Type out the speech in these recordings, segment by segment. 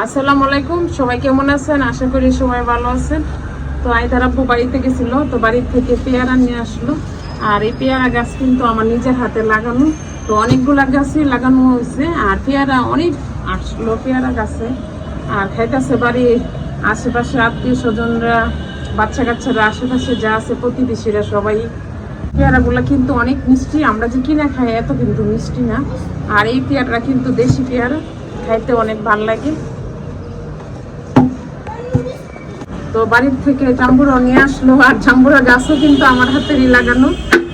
আসসালামু আলাইকুম, সবাই কেমন আছেন? আশা করি সবাই ভালো আছেন। তো আইদার আব্বু বাড়িতে গেছিল, তো বাড়ি থেকে পেয়ারা নিয়ে আসলো। আর এই পেয়ারা গাছ কিন্তু আমার নিজের হাতে লাগানো। তো অনেকগুলা গাছই লাগানো হয়েছে, আর পেয়ারা অনেক আসলো পেয়ারা গাছে। আর খাইতেছে বাড়ি আশেপাশে আত্মীয় স্বজনরা, বাচ্চা কাচ্চারা, আশেপাশে যা আছে প্রতিবেশীরা সবাই। পেয়ারাগুলো কিন্তু অনেক মিষ্টি, আমরা যে কিনে খাই এত কিন্তু মিষ্টি না। আর এই পেয়ারাটা কিন্তু দেশি পেয়ারা, খাইতে অনেক ভালো লাগে। তো বাড়ির থেকে জাম্বুরা নিয়ে আসলো, আর জাম্বুরা গাছও কিন্তু আমার হাতেরই লাগানো।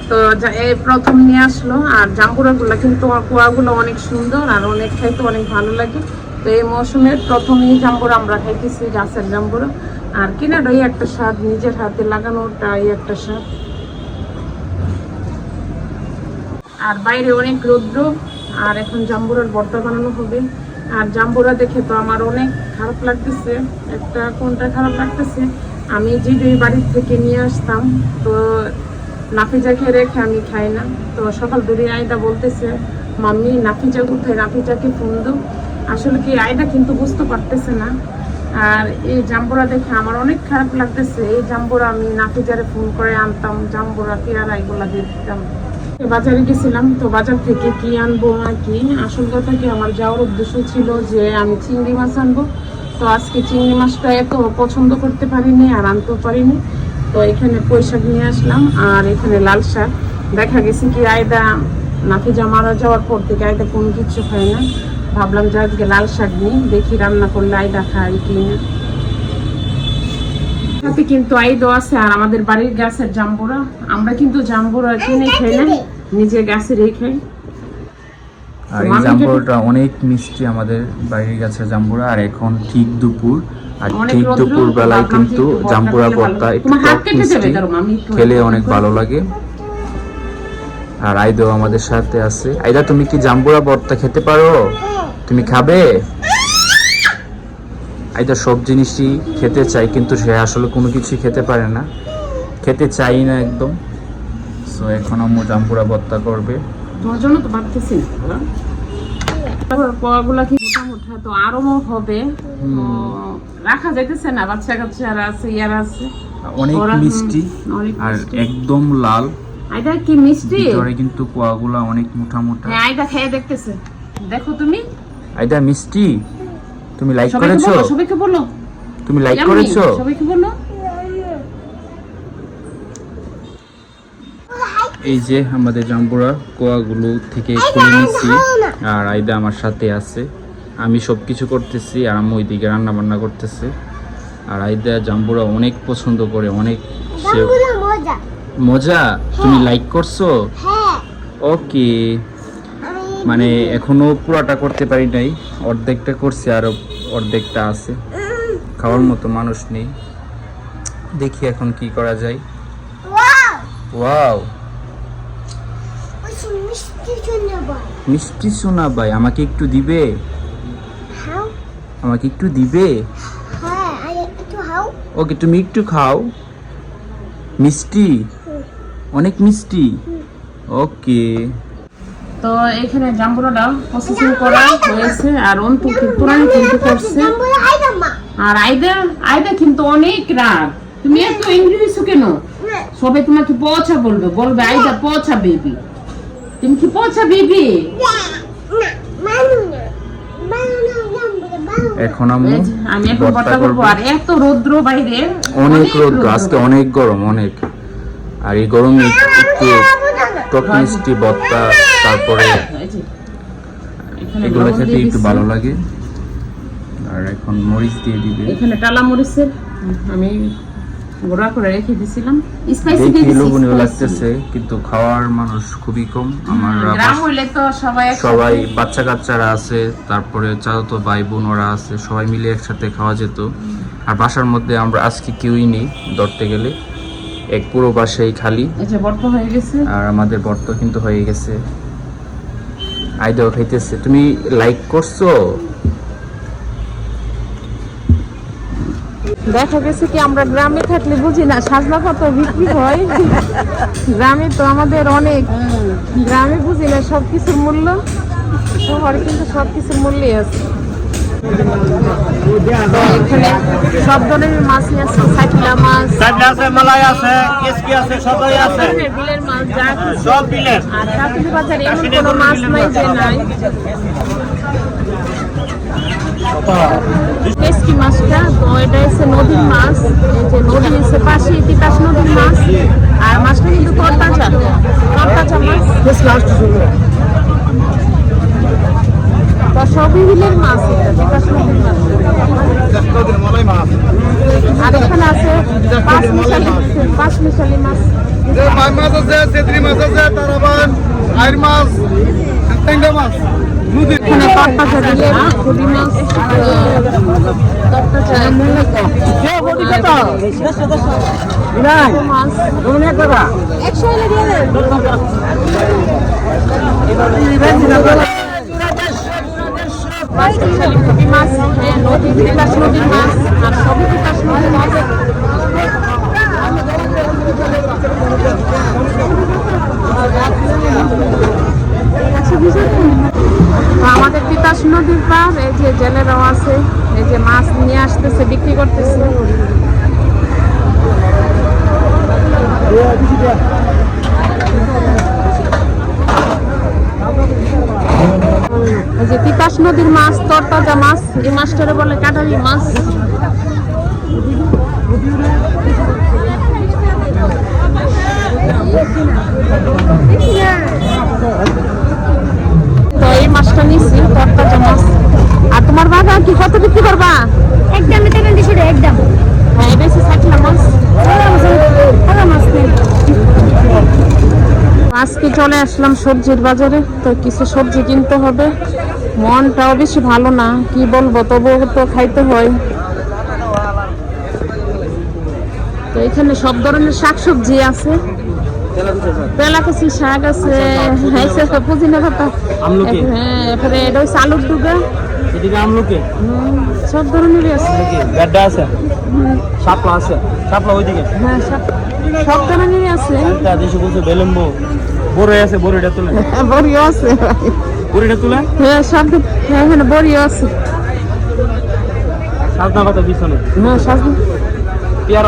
তো এই প্রথম নিয়ে আসলো, আর জাম্বুরাগুলো কিন্তু কুয়াগুলো অনেক সুন্দর আর অনেক খাইতে অনেক ভালো লাগে। তো এই মৌসুমের প্রথমেই জাম্বুরা আমরা খাইতেছি, গাছের জাম্বুরা। আর কিনাটাই একটা স্বাদ, নিজের হাতে লাগানোটাই একটা স্বাদ। আর বাইরে অনেক রৌদ্র, আর এখন জাম্বুরার ভর্তা বানানো হবে। আর জাম্বুরা দেখে তো আমার অনেক খারাপ লাগতেছে। কোনটা খারাপ লাগতেছে, আমি যেই বাড়ির থেকে নিয়ে আসতাম, তো নাফিজাকে রেখে আমি খাই না। তো সকাল ধরে আয়দা বলতেছে, মাম্মি নাফিজা কোথায়, নাফিজাকে ফোন দাও। আসলে কি আয়দা কিন্তু বুঝতে পারতেছে না। আর এই জাম্বুরা দেখে আমার অনেক খারাপ লাগতেছে। এই জাম্বুরা আমি নাফিজারে ফোন করে আনতাম, জাম্বুরা পেয়ারা এগুলা দিয়ে দিতাম। বাজারে গেছিলাম, তো বাজার থেকে কি আনবো না কি, আসল কথা কি আমার যাওয়ার উদ্দেশ্য ছিল যে আমি চিংড়ি মাছ আনবো। তো আজকে চিংড়ি মাছটা এত পছন্দ করতে পারিনি আর আনতেও পারিনি। তো এখানে পুঁই শাক নিয়ে আসলাম, আর এখানে লাল শাক। দেখা গেছে কি আয়দা নাফিজা মারা যাওয়ার পর থেকে আয়দা কোনো কিছু খায় না। ভাবলাম যে আজকে লাল শাক নিই, দেখি রান্না করলে আয়দা খায় কি না। সাথে কিন্তু আইদো আছে, আর আমাদের বাড়ির গাছের জাম্বুরা। আমরা কিন্তু জাম্বুরা কিনে খাই না, নিজের গাছেরই খাই। আর এই জাম্বুরাটা অনেক মিষ্টি, আমাদের বাড়ির গাছের জাম্বুরা। আর এখন ঠিক দুপুর, আর ঠিক দুপুর বেলায় কিন্তু জাম্বুরা ভর্তা একটু মিষ্টি খেলে অনেক ভালো লাগে। আর আইদো আমাদের সাথে আছে। আইদা, তুমি কি জাম্বুরা ভর্তা খেতে পারো? তুমি খাবে? আইদা সব জিনিসই খেতে চাই, কিন্তু সে আসলে কোনো কিছুই খেতে পারে না, খেতে চাই না একদম। সো এখন আম্মু জাম্বুরা ভর্তা করবে। তোমার জন্য তো ভাবতেছি না, তারপর পোয়াগুলা কি মোটা মোটা, তো আরো হবে, রাখা যাইতেছে না। বাচ্চা কাচ্চারা আছে, ইয়ারা আছে, অনেক মিষ্টি আর একদম লাল। আইদা কি মিষ্টি, ভিতরে কিন্তু পোয়াগুলা অনেক মোটা মোটা। হ্যাঁ, আইদা খেয়ে দেখতেছে, দেখো তুমি। আইদা মিষ্টি, তুমি লাইক করেছো? সবাইকে বলো, তুমি লাইক করেছো? সবাইকে বলো। এই যে আমাদের জাম্বুরা কোয়াগুলো থেকে খুলে নিচ্ছি, আর আইদা আমার সাথে আছে। আমি সব কিছু করতেছি, আর আমি ওইদিকে রান্না বান্না করতেছি। আর আইদা জাম্বুরা অনেক পছন্দ করে, অনেক মজা। তুমি লাইক করছো? ওকে, মানে এখনো পুরাটা করতে পারি নাই, অর্ধেকটা করছি, আর অর্ধেকটা আছে। খাওয়ার মতো মানুষ নেই, দেখি এখন কি করা যায়। ওয়াও, মিষ্টি সোনা ভাই, আমাকে একটু দিবে? আমাকে একটু দিবে? ওকে, তুমি একটু খাও। মিষ্টি, অনেক মিষ্টি। ওকে, তো এখানে জাম্বুরাটা প্রসেসিং করা হয়েছে, আর অন্তু কিন্তু করছে। আর আইদা কিন্তু অনেক রাগ। তুমি এত ইংরেজি কেন? সবাই তোমাকে পচা বলবে আইদা পচা বেবি। তুমি কি পচা বেবি? এখন আমি এখন ভর্তা করবো। আর এত রৌদ্র বাইরে, অনেক রৌদ্র আজকে, অনেক গরম, অনেক। আর এই গরমে একটু টক মিষ্টি ভর্তা, তারপরে এগুলো খেতে একটু ভালো লাগে। আর এখন মরিচ দিয়ে দিবে। এখানে টালা মরিচের আমি গুঁড়া করে রেখে দিয়েছিলাম। স্পাইসি দেখি লবণীয় লাগতেছে, কিন্তু খাওয়ার মানুষ খুবই কম। আমার গ্রাম হইলে তো সবাই বাচ্চা কাচ্চারা আছে, তারপরে চাচাতো ভাই বোন ওরা আছে, সবাই মিলে একসাথে খাওয়া যেত। আর বাসার মধ্যে আমরা আজকে কেউই নেই ধরতে গেলে, এক পুরো বাসাই খালি। ভর্তা হয়ে গেছে, আর আমাদের ভর্তা কিন্তু হয়ে গেছে। আইদাও খাইতেছে। তুমি লাইক করছো? দেখা গেছে কি আমরা গ্রামে থাকলে বুঝি না সাজনা পাতা বিক্রি হয়। গ্রামে তো আমাদের অনেক, গ্রামে বুঝি না সবকিছুর মূল্য, শহরে কিন্তু সবকিছুর মূল্যই আছে। তো এখানে সব ধরনের মাছই আছে, সাইটলা মাছ, সাইডে আছে, মালাই আছে, কেসকি আছে, সবাই আছে, বিলের মাছ, যা কিছু। সব বিলের। আর কাকুলি বাজারে এমন কোনো মাছ নাই যে নাই। কেসকি মাছটা তো এটা হচ্ছে নদীর মাছ, এই যে নদী হচ্ছে পাশে তিতাস নদীর মাছ। আর মাছটা কিন্তু তরতাজা মাছ। তো সবই বিলের মাছ, এটা তিতাস নদীর মাছ। আর এখানে আছে পাঁচ মিশালি মাছ। মাছ আছে, চেতরি মাছ আছে, তারাবান, আইর মাছ, ট্যাংরা মাছ, নদীর এখানে তরতাজা বিলের খুবই মাছ, তরতাজা মাছ। 100 হলে দিয়ে দেন। পাঁচ মিশালি খুবই মাছ, হ্যাঁ, নদীর তিতাস নদীর মাছ। আর সবই তিতাস নদীর মাছ। তো আমাদের তিতাস নদীর পার, এই যে জেলেরাও আছে, এই যে মাছ নিয়ে আসতেছে, বিক্রি করতেছে। এই যে তিতাস নদীর মাছ, তরতাজা মাছ, এই মাছটারে বলে কাটারি মাছ। তো এই মাছটা নিচ্ছি, তরতাজা মাছ। আর তোমার বাবা কি কত বিক্রি করবা? একদম এটা কিন্তু শুধু একদম হ্যাঁ, বেশি সাইটলা মাছ। আজকে চলে আসলাম সবজির বাজারে, তো কিছু সবজি কিনতে হবে। মনটাও বেশি ভালো না, কি বলবো, তবুও তো খাইতে হয়। তো এখানে সব ধরনের শাকসবজি আছে, তেলাকুচি শাক আছে, পুদিনা পাতা, হ্যাঁ, এরপরে এটা হচ্ছে আলুর ডুগা, এদিকে আমলকি, সব ধরনেরই আছে। গড্ডা আছে, শাপলা আছে, শাপলা ওইদিকে। হ্যাঁ, সব ধরনেরই আছে। তা দেশে বলছে বেলেম্বু, বড়ই আছে, বড়ইটা তুলে, বড়িও আছে, বড়ইটা তুলে, হ্যাঁ, সব, হ্যাঁ, এখানে বড়িও আছে, সাজনা পাতা পিছনে, হ্যাঁ, সব। পেয়ারা